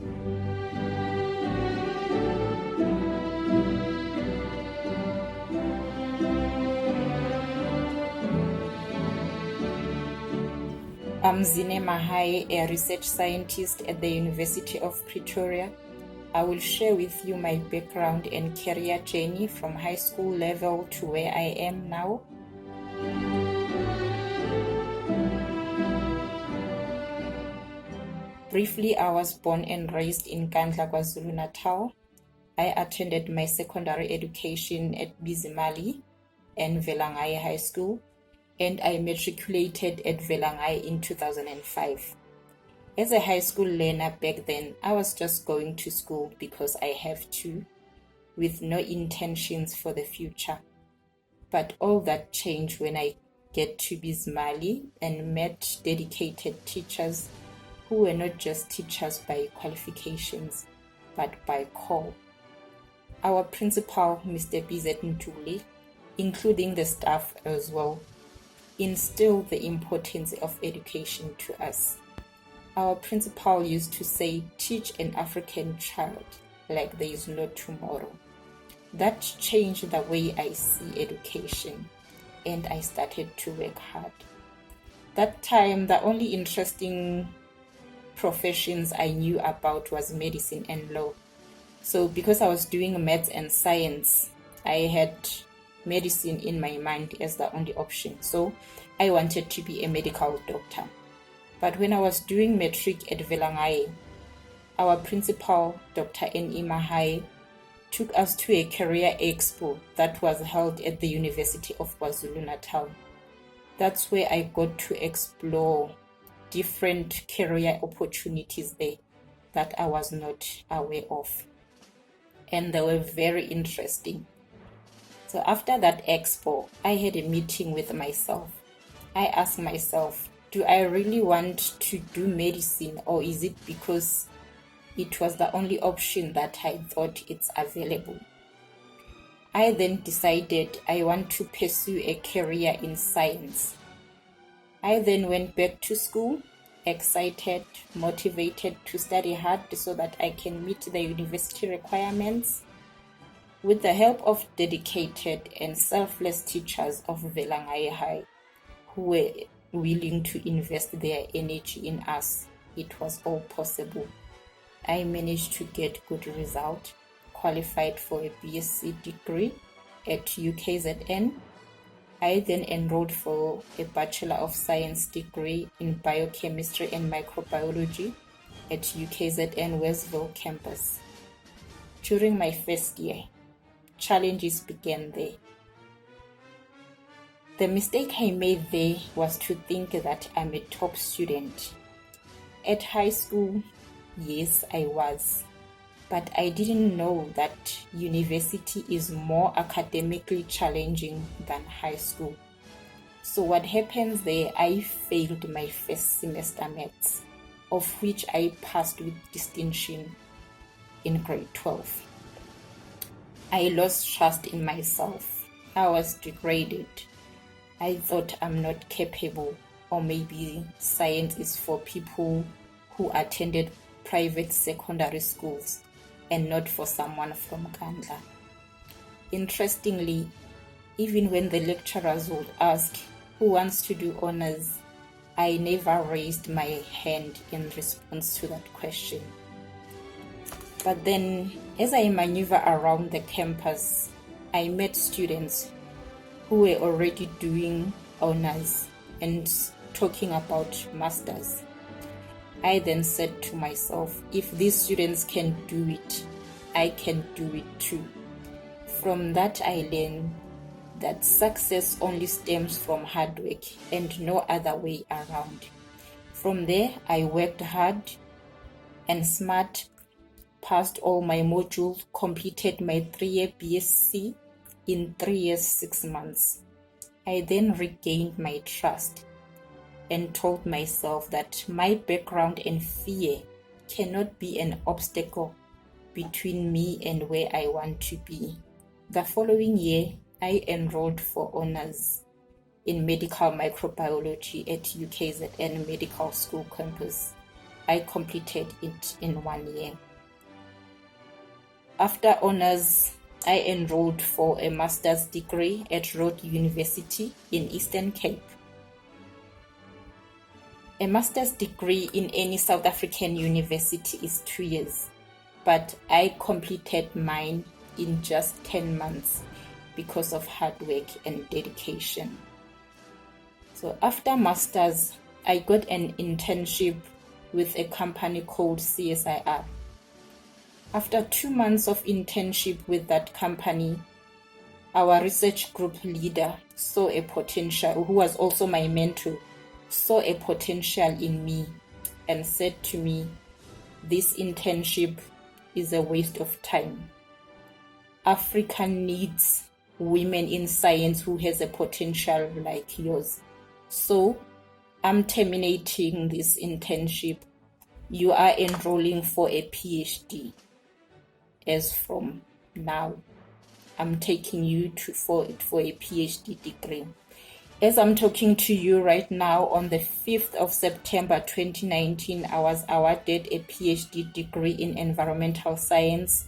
I'm Zine Mahaye, a research scientist at the University of Pretoria. I will share with you my background and career journey from high school level to where I am now. Briefly, I was born and raised in Nkandla, KwaZulu-Natal. I attended my secondary education at Bizimali and Velangaye High School, and I matriculated at Velangaye in 2005. As a high school learner back then, I was just going to school because I have to, with no intentions for the future. But all that changed when I get to Bizimali and met dedicated teachers who were not just teachers by qualifications, but by call. Our principal, Mr. Bizet Ntuli, including the staff as well, instilled the importance of education to us. Our principal used to say, teach an African child like there is no tomorrow. That changed the way I see education, and I started to work hard. That time, the only interesting professions I knew about was medicine and law. So because I was doing maths and science, I had medicine in my mind as the only option. So I wanted to be a medical doctor. But when I was doing matric at Velangaye, our principal, Dr. N.E. Mahaye, took us to a career expo that was held at the University of KwaZulu-Natal. That's where I got to explore different career opportunities there that I was not aware of. And they were very interesting. So after that expo, I had a meeting with myself. I asked myself, do I really want to do medicine, or is it because it was the only option that I thought it's available? I then decided I want to pursue a career in science. I then went back to school, excited, motivated to study hard so that I can meet the university requirements. With the help of dedicated and selfless teachers of Velangaye High, who were willing to invest their energy in us, it was all possible. I managed to get good result, qualified for a BSc degree at UKZN. I then enrolled for a Bachelor of Science degree in Biochemistry and Microbiology at UKZN Westville campus. During my first year, challenges began there. The mistake I made there was to think that I'm a top student. At high school, yes, I was, but I didn't know that university is more academically challenging than high school. So what happens there, I failed my first semester maths, of which I passed with distinction in grade 12. I lost trust in myself. I was degraded. I thought I'm not capable, or maybe science is for people who attended private secondary schools and not for someone from Nkandla. Interestingly, even when the lecturers would ask who wants to do honors, I never raised my hand in response to that question. But then, as I maneuver around the campus, I met students who were already doing honors and talking about masters. I then said to myself, if these students can do it, I can do it too. From that, I learned that success only stems from hard work and no other way around. From there, I worked hard and smart, passed all my modules, completed my 3-year BSc in 3 years, 6 months. I then regained my trust and told myself that my background and fear cannot be an obstacle between me and where I want to be. The following year, I enrolled for honors in medical microbiology at UKZN Medical School campus. I completed it in 1 year. After honors, I enrolled for a master's degree at Rhodes University in Eastern Cape. A master's degree in any South African university is 2 years, but I completed mine in just 10 months because of hard work and dedication. So after master's, I got an internship with a company called CSIR. After 2 months of internship with that company, our research group leader saw a potential, who was also my mentor, saw a potential in me and said to me, "This internship is a waste of time. Africa needs women in science who has a potential like yours. So I'm terminating this internship. You are enrolling for a PhD. As from now, I'm taking you for a PhD degree." As I'm talking to you right now, on the 5th of September 2019, I was awarded a PhD degree in environmental science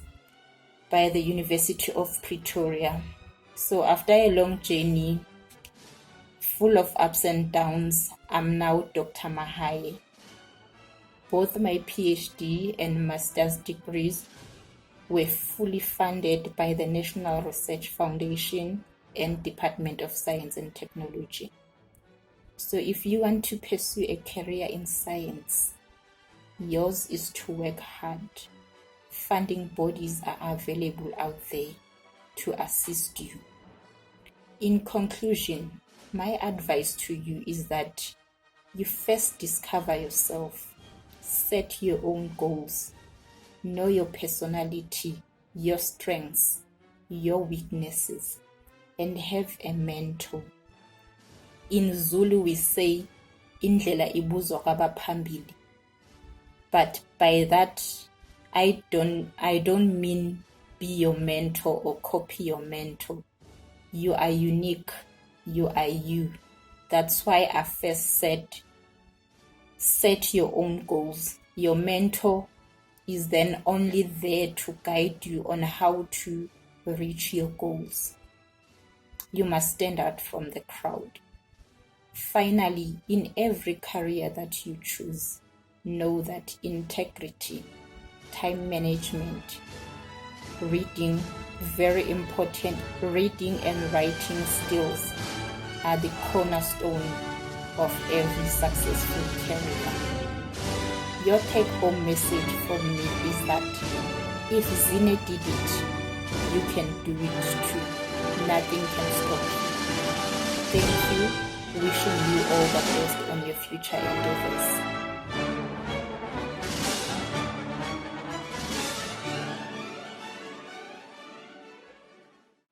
by the University of Pretoria. So after a long journey, full of ups and downs, I'm now Dr. Mahaye. Both my PhD and master's degrees were fully funded by the National Research Foundation and Department of Science and Technology. So if you want to pursue a career in science, yours is to work hard. Funding bodies are available out there to assist you. In conclusion, my advice to you is that you first discover yourself, set your own goals, know your personality, your strengths, your weaknesses, and have a mentor. In Zulu we say, indlela ibuzwa kwabaphambili. But by that, I don't mean be your mentor or copy your mentor. You are unique. You are you. That's why I first said, set your own goals. Your mentor is then only there to guide you on how to reach your goals. You must stand out from the crowd. Finally, in every career that you choose, know that integrity, time management, reading, very important, reading and writing skills are the cornerstone of every successful career. Your take-home message from me is that if Zine did it, you can do it too. Nothing can stop you. Thank you. Wishing you all the best on your future endeavors.